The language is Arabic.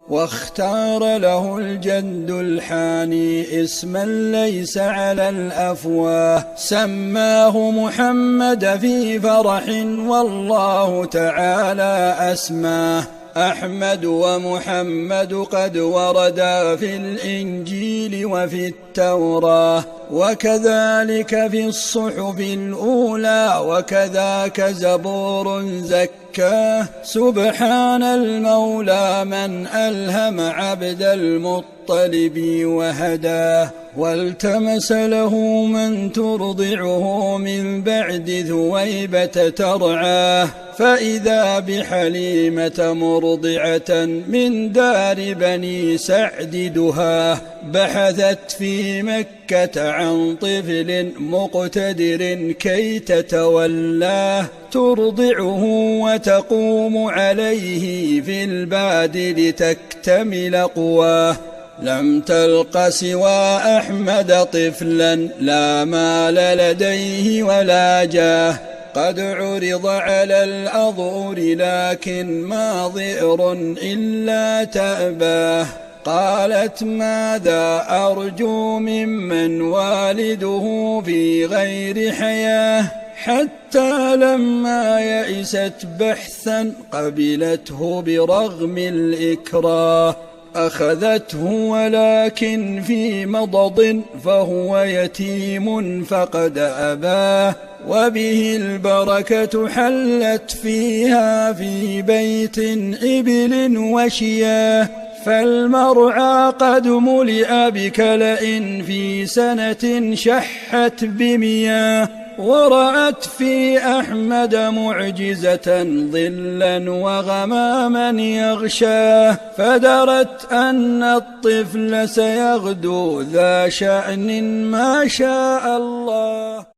واختار له الجد الحاني اسما ليس على الأفواه، سماه محمد في فرح والله تعالى أسماه. أحمد ومحمد قد وردا في الإنجيل وفي التوراة، وكذلك في الصحف الأولى، وكذاك زبور زكاه. سبحان المولى من ألهم عبد المطلب وهداه، والتمس له من ترضعه من بعد ثويبة ترعاه، فإذا بحليمة مرضعة من دار بني سعد دهاه. بحثت في مكة عن طفل مقتدر كي تتولاه، ترضعه وتقوم عليه في الباد لتكتمل قواه. لم تلق سوى أحمد طفلا لا مال لديه ولا جاه، قد عرض على الأظهر لكن ما ظئر إلا تأباه. قالت ماذا أرجو ممن والده في غير حياه، حتى لما يئست بحثا قبلته برغم الإكراه. أخذته ولكن في مضض فهو يتيم فقد أباه، وبه البركة حلت فيها في بيت إبل وشياه. فالمرعى قد ملئ بكلأ في سنة شحت بمياه، ورأت في أحمد معجزة ظلا وغماما يغشاه، فدرت أن الطفل سيغدو ذا شأن ما شاء الله.